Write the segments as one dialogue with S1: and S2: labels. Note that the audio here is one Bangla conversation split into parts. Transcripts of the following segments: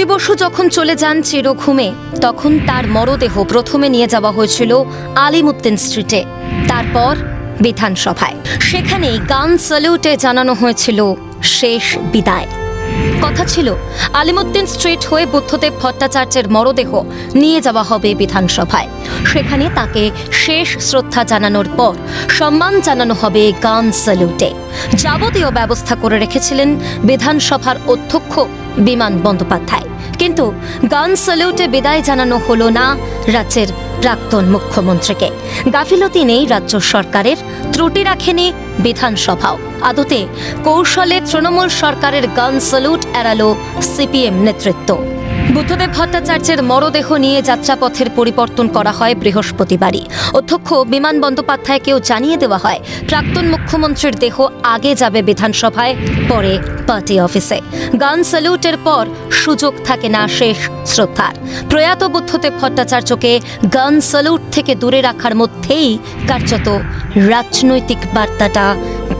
S1: জ্যোতি বসু যখন চলে যান চিরঘুমে, তখন তার মরদেহ প্রথমে নিয়ে যাওয়া হয়েছিল আলিমুদ্দিন স্ট্রিটে, তারপর বিধানসভায়। সেখানেই গান স্যালুটে জানানো হয়েছিল শেষ বিদায়। কথা ছিল আলিমুদ্দিন স্ট্রিট হয়ে বুদ্ধদেব ভট্টাচার্যের মরদেহ নিয়ে যাওয়া হবে বিধানসভায়। সেখানে তাকে শেষ শ্রদ্ধা জানানোর পর সম্মান জানানো হবে গান স্যালুটে। যাবতীয় ব্যবস্থা করে রেখেছিলেন বিধানসভার অধ্যক্ষ বিমান বন্দ্যোপাধ্যায়। কিন্তু গান স্যালুটে বিদায় জানানো হলো না রাজ্যের প্রাক্তন মুখ্যমন্ত্রীকে। গাফিলতি নেই রাজ্য সরকারের, ত্রুটি রাখেনি বিধানসভাও। আদতে কৌশলে তৃণমূল সরকারের গান স্যালুট এড়ালো সিপিএম নেতৃত্ব। বুদ্ধদেব ভট্টাচার্যের মরদেহ নিয়ে যাত্রাপথের পরিবর্তন করা হয় বৃহস্পতিবারই। অধ্যক্ষ বিমান বন্দ্যোপাধ্যায়কেও জানিয়ে দেওয়া হয় প্রাক্তন মুখ্যমন্ত্রীর দেহ আগে যাবে বিধানসভায়, পরে পার্টি অফিসে। গান স্যালুটের পর সুযোগ থাকে না শেষ শ্রদ্ধার। প্রয়াত বুদ্ধদেব ভট্টাচার্যকে গান স্যালুট থেকে দূরে রাখার মধ্যেই কার্যত রাজনৈতিক বার্তাটা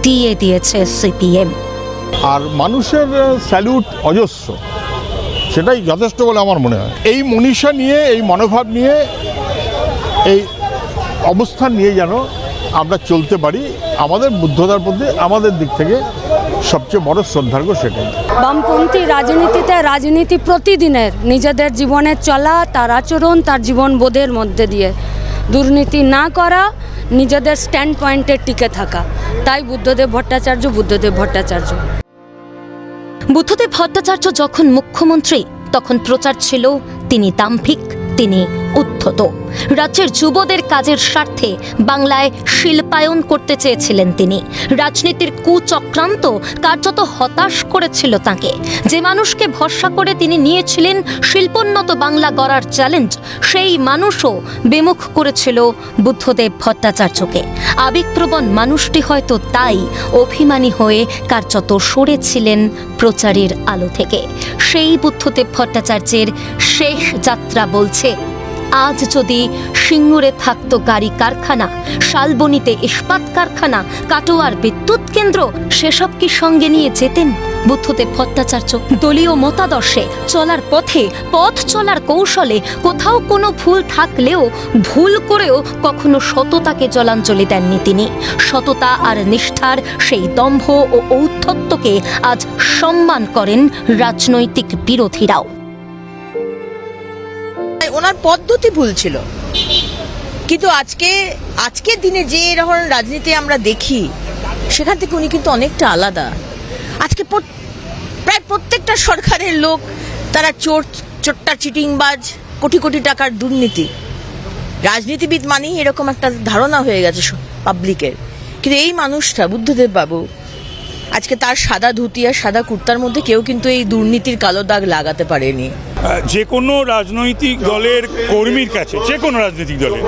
S1: দিয়ে দিয়েছে সিপিএম।
S2: আর মানুষের স্যালুট অজস্র, সেটাই যথেষ্ট বলে আমার মনে হয়। এই মনীষা নিয়ে, এই মনোভাব নিয়ে, এই অবস্থান নিয়ে যেন আমরা চলতে পারি, আমাদের বুদ্ধতার প্রতি আমাদের দিক থেকে সবচেয়ে বড় শ্রদ্ধার্ঘ্য সেটাই।
S3: বামপন্থী রাজনীতিতে রাজনীতি প্রতিদিনের নিজেদের জীবনে চলা, তার আচরণ, তার জীবন বোধের মধ্যে দিয়ে দুর্নীতি না করা, নিজেদের স্ট্যান্ড পয়েন্টে টিকে থাকা। তাই বুদ্ধদেব ভট্টাচার্য বুদ্ধদেব ভট্টাচার্য।
S1: বুদ্ধদেব ভট্টাচার্য যখন মুখ্যমন্ত্রী, তখন প্রচার ছিল তিনি দাম্ভিক, তিনি উদ্ধত। রাজ্যের যুবদের কাজের স্বার্থে বাংলায় শিল্পায়ন করতে চেয়েছিলেন তিনি। রাজনীতির কুচক্রান্ত কার্যত হতাশ করেছিল তাঁকে। যে মানুষকে ভরসা করে তিনি নিয়েছিলেন শিল্পোন্নত বাংলা গড়ার চ্যালেঞ্জ, সেই মানুষও বিমুখ করেছিল বুদ্ধদেব ভট্টাচার্যকে। আবেগপ্রবণ মানুষটি হয়তো তাই অভিমানী হয়ে কার্যত সরেছিলেন প্রচারের আলো থেকে। সেই বুদ্ধদেব ভট্টাচার্যের শেষ যাত্রা বলছে, আজ যদি সিঙ্গুরে থাকতো গাড়ি কারখানা, শালবনীতে ইস্পাত কারখানা, কাটোয়ার বিদ্যুৎ কেন্দ্র, সেসব কি সঙ্গে নিয়ে যেতেন বুদ্ধদেব ভট্টাচার্য? দলীয় মতাদর্শে চলার পথে, পথ চলার কৌশলে কোথাও কোনো ভুল থাকলেও ভুল করেও কখনো সততাকে জলাঞ্জলি দেননি তিনি। সততা আর নিষ্ঠার সেই দম্ভ ও ঔদ্ধত্যকে আজ সম্মান করেন রাজনৈতিক বিরোধীরাও।
S4: ওনার পদ্ধতি ভুল ছিল, কিন্তু আজকের দিনে যে এরকম রাজনীতি আমরা দেখি, সেখান থেকে উনি কিন্তু অনেকটা আলাদা। আজকে প্রায় প্রত্যেকটা সরকারের লোক তারা চোট্টা চিটিংবাজ, কোটি কোটি টাকার দুর্নীতি। রাজনীতিবিদ মানেই এরকম একটা ধারণা হয়ে গেছে পাবলিকের। কিন্তু এই মানুষটা বুদ্ধদেব বাবু, আজকে তার সাদা ধুতি আর সাদা কুর্তার মধ্যে কেউ কিন্তু এই দুর্নীতির কালো দাগ লাগাতে পারেনি।
S5: যে কোনো রাজনৈতিক দলের কর্মীর কাছে, যে কোনো রাজনৈতিক দলের,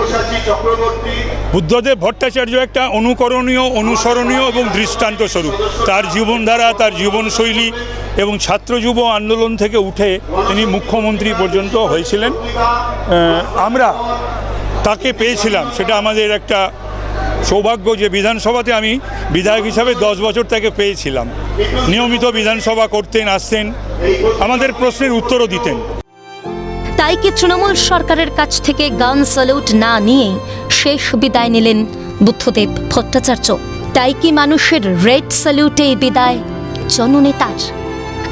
S5: বুদ্ধদেব ভট্টাচার্য একটা অনুকরণীয়, অনুসরণীয় এবং দৃষ্টান্ত স্বরূপ। তার জীবনধারা, তার জীবনশৈলী এবং ছাত্র যুব আন্দোলন থেকে উঠে তিনি মুখ্যমন্ত্রী পর্যন্ত হয়েছিলেন। আমরা তাকে পেয়েছিলাম, সেটা আমাদের একটা সৌভাগ্য যে বিধানসভাতে আমি বিধায়ক হিসাবে 10 বছর তাকে পেয়েছিলাম। নিয়মিত বিধানসভা করতেন, আসতেন, আমাদের প্রশ্নের উত্তরও দিতেন।
S1: তাই কি তৃণমূল সরকারের কাছ থেকে গান স্যালুট না নিয়েই শেষ বিদায় নিলেন বুদ্ধদেব ভট্টাচার্য? তাই কি মানুষের রেড স্যালুটেই বিদায় জননেতার?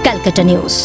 S1: ক্যালকাটা নিউজ।